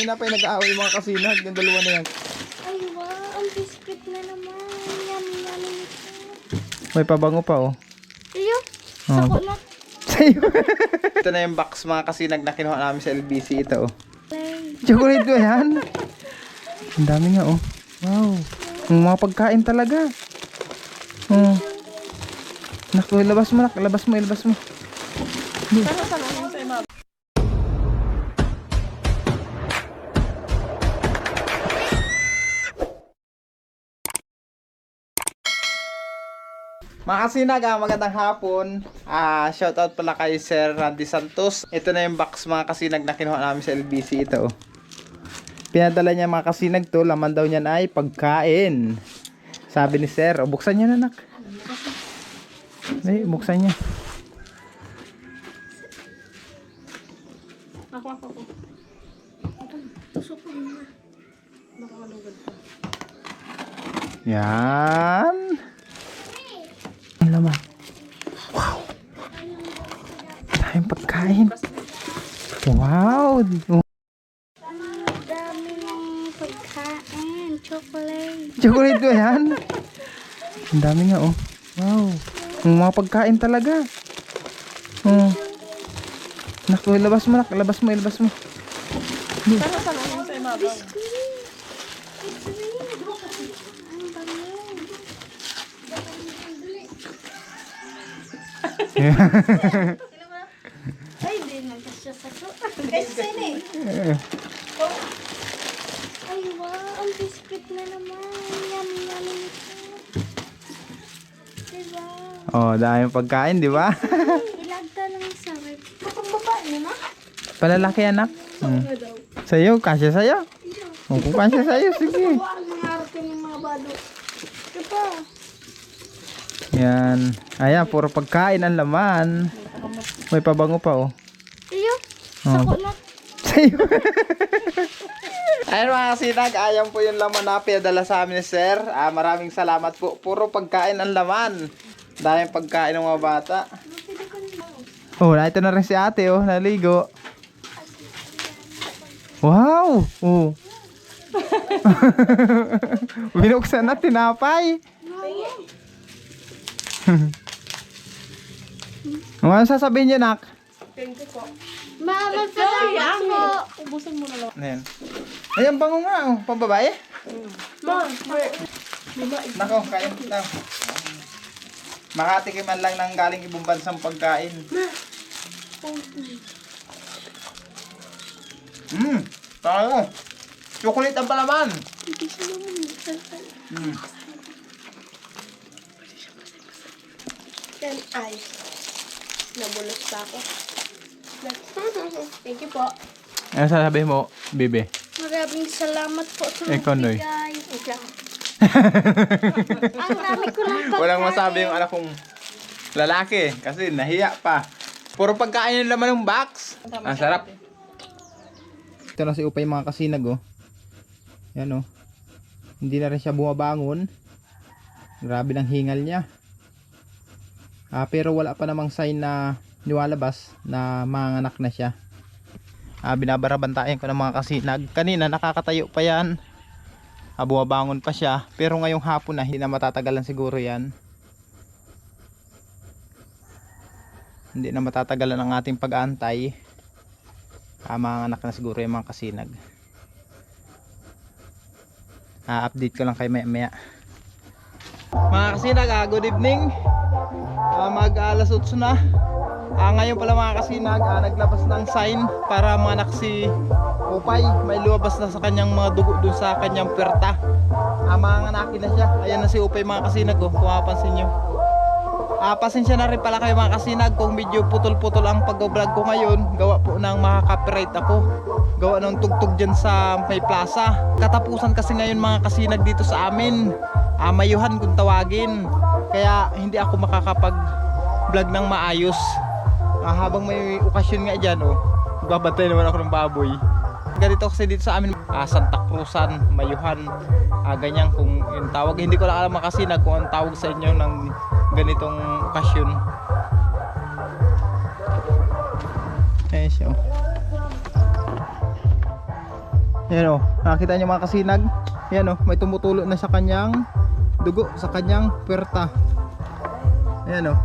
Kanina pa yung nag-aaway yung mga kasinag. Yung dalawa na yan. Ay, wow. Ang biscuit na naman. Yummy, yummy. May pabango pa oh. Iyo, Oh. sako na. Sa'yo. Ito na yung box mga kasinag na kinuha namin sa LBC. Ito oh. Play. Chocolate ba yan? Ang dami nga oh. Wow. Ang mga pagkain talaga. Oh. Naku, labas mo nak. Labas mo, ilabas mo. Mga kasinag, magandang hapon. Shoutout pala kay Sir Randy Santos. Ito na yung box mga kasinag na kinuha namin sa LBC. Ito oh. Pinadala niya mga kasinag to. Laman daw niyan ay pagkain. Sabi ni Sir, buksan niya na nak. Ay, buksan niya. Ako. Tusok ko na. Baka malugad pa. Yan. Ang laman. Wow. Daming pagkain. Wow. Ang daming pagkain. Chocolate. Chocolate ba yan? Ang dami nga oh. Wow. Ang mga pagkain talaga. Oh. Naku, labas mo nak. Labas mo, ilabas mo. Para sa namin sa imabaw. Ang bango. Ay, di nagkasya sa to. Kasi eh. Ay, wow. Ang biscuit na naman. Yummy, yummy. Diba? Oh, daming pagkain, di ba? Ilagta ng sarap. Kapag babae na? Palalaki anak. Sa'yo, kasya sa'yo. Oh, kung kasya sa'yo, sige. Ang nangarap ka ng mga bado. Diba? Yan. Ayan, puro pagkain ang laman. May pabango pa oh. Iyo, Oh. sako na. Sa'yo. Ayun mga kasinag, ayan po yung laman na pinadala sa amin ni Sir. Maraming salamat po. Puro pagkain ang laman. Daming pagkain ng mga bata. Oh, ito na rin si ate oh, naligo. Wow! Oh. Binuksan na tinapay. Ano sasabihin niyo, nak? Thank you po. Mama, salamat po. Ubusan mo na lang. Ayan. Ayan, bango nga oh. Pambabae? Ma, Nako, kain daw. Makatikiman lang ng galing ibang bansang pagkain. Tayo. Chocolate ang palaman. Then ice. Nabulot pa ako. Thank you po. Ano sasabihin mo, Bibi? Maraming salamat po sa Ikaw, Noy. magbigay. Ang dami ko lang pagkain. Walang masabi yung anak kong lalaki kasi nahiya pa. Puro pagkain yung laman ng box. Ang sarap. Ito na si Upay mga kasinag oh. Yan oh. Hindi na rin siya bumabangon. Grabe ng hingal niya. Pero wala pa namang sign na niwalabas na manganak na siya. Binabarabantayan ko ng mga kasinag. Kanina nakakatayo pa yan. Bumabangon pa siya. Pero ngayong hapon na hindi na matatagalan siguro yan. Hindi na matatagalan ang ating pag-aantay. Manganak na siguro yung mga kasinag. Update ko lang kay maya. Mga kasinag, good evening. Mag alas 8 na. Ngayon pala mga kasinag, naglabas ng sign para manganak si Upay. May lumabas na sa kanyang mga dugo dun sa kanyang perta. Manganakin na siya. Ayan na si Upay mga kasinag oh, kung mapapansin nyo. Pasensya na rin pala kayo mga kasinag kung medyo putol-putol ang pag-vlog ko ngayon. Gawa po ng makaka-copyright ako. Gawa ng tugtog dyan sa may plaza. Katapusan kasi ngayon mga kasinag dito sa amin. Mayuhan kung tawagin. Kaya hindi ako makakapag-vlog ng maayos. Habang may okasyon nga dyan oh, babantay naman ako ng baboy. Ganito kasi dito sa amin, Santa Cruzan, Mayuhan, ganyan kung yung tawag. Hindi ko lang alam mga kasinag kung ang tawag sa inyo ng ganitong okasyon. Ayan siya oh. Yan o, nakita niyo mga kasinag. Yan o, may tumutulo na sa kanyang dugo, sa kanyang puwerta. Yan o.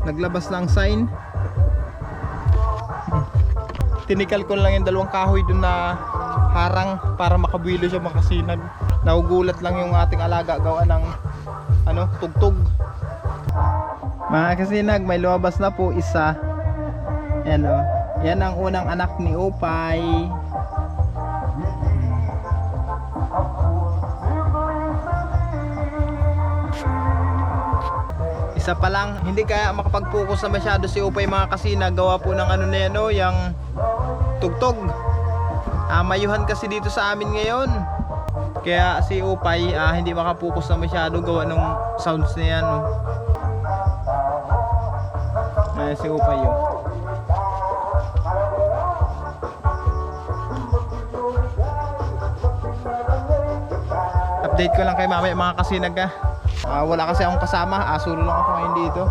Naglabas na ang sign. Tinikal ko lang yung dalawang kahoy dun na harang para makabuilo siya mga kasinag. Nagugulat lang yung ating alaga gawa ng tugtog. Mga kasinag, may lumabas na po isa. Yan o. Yan ang unang anak ni Opay. Isa pa lang, hindi kaya makapag-focus na masyado si Opay mga kasinag. Gawa po ng na yan o, yung tugtog. Mayuhan kasi dito sa amin ngayon. Kaya si Opay hindi makapokus na masyado gawa ng sounds na yan. Ayan si Opay yun. Update ko lang kay mamaya mga kasinag wala kasi akong kasama, solo lang ako ngayon dito.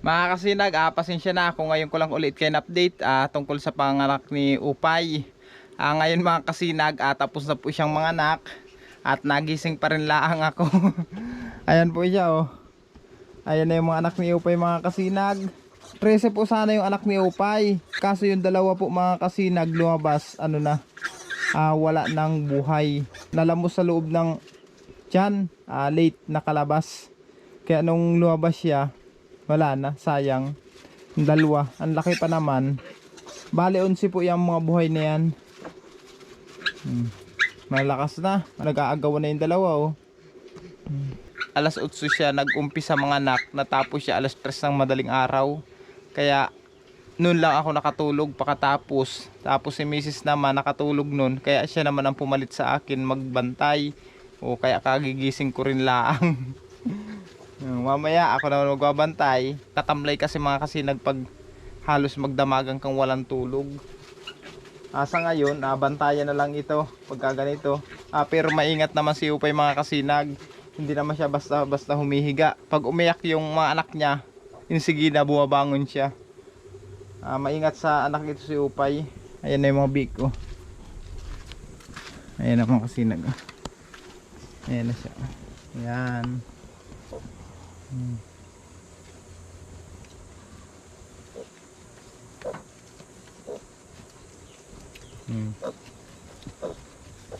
Mga kasinag, pasensya na ako ngayon ko lang ulit kayo na-update tungkol sa panganak ni Opay. Ngayon mga kasinag, tapos na po siyang manganak at nagising pa rin laang ako. Ayan po siya oh. Ayan na yung mga anak ni Opay mga kasinag. 13 po sana yung anak ni Opay. Kaso yung dalawa po mga kasinag lumabas wala nang buhay. Nalamos sa loob ng tiyan, late nakalabas. Kaya nung lumabas siya, wala na, sayang. Yung dalawa, ang laki pa naman. Bale 11 po yung mga buhay na yan. Malakas na, nag-aagawan na yung dalawa oh. Alas 8 siya nag-umpisa mga anak, natapos siya alas 3 ng madaling araw. Kaya noon lang ako nakatulog pakatapos. Tapos si Mrs. naman nakatulog noon, kaya siya naman ang pumalit sa akin magbantay. O kaya kagigising ko rin laang. Mamaya ako naman magbabantay. Katamlay kasi mga kasinag pag halos magdamagan kang walang tulog. Sa ngayon, bantayan na lang ito pagka ganito. Pero maingat naman si Opay mga kasinag. Hindi naman siya basta humihiga. Pag umiyak yung mga anak niya, sige na bumabangon siya. Maingat sa anak ito si Opay. Ayan na yung mga big ko. Ayan na mga kasinag. Ayan na siya. Ayan.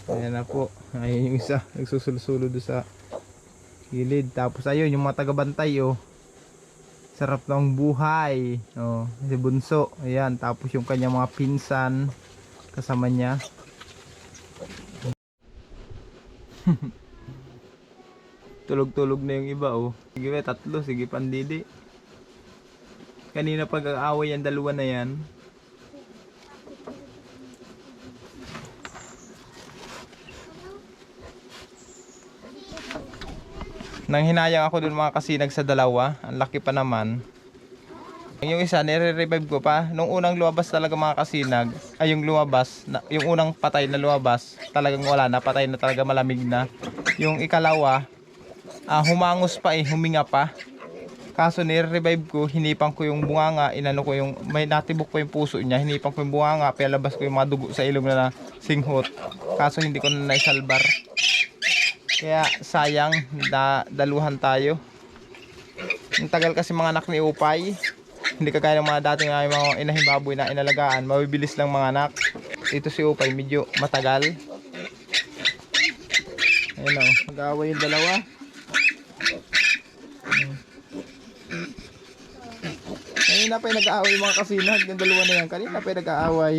Ayan na po. Ayun yung isa nagsusulo-sulo doon sa gilid. Tapos ayun yung mga tagabantay oh. Sarap ng buhay oh. Si Bunso. Ayan. Tapos yung kanyang mga pinsan kasama niya. Tulog-tulog na yung iba oh. Sige ba, tatlo, sige pandidi. Kanina pag-aaway yung dalawa na yan. Nang hinayang ako dun mga kasinag sa dalawa, ang laki pa naman. Yung isa nire-revive ko pa. Nung unang lumabas talaga mga kasinag, ay yung lumabas, yung unang patay na lumabas, talagang wala na, patay na talaga, malamig na. Yung ikalawa, humangos pa huminga pa. Kaso nire-revive ko, hinipan ko yung bunganga, inano ko yung, may natibok ko yung puso niya, hinipan ko yung bunganga, pinalabas ko yung mga dugo sa ilong na singhot. Kaso hindi ko na naisalbar. Kaya sayang, daluhan tayo. Ang tagal kasi mga anak ni Opay. Hindi kagaya ng mga dating mga inahing baboy na inalagaan, mabibilis lang mga anak. Ito si Opay medyo matagal. Ayun o, mag-aaway yung dalawa. Kanina pa yung nag-aaway mga kasinag. Yung dalawa na yan, kanina pa yung nag-aaway.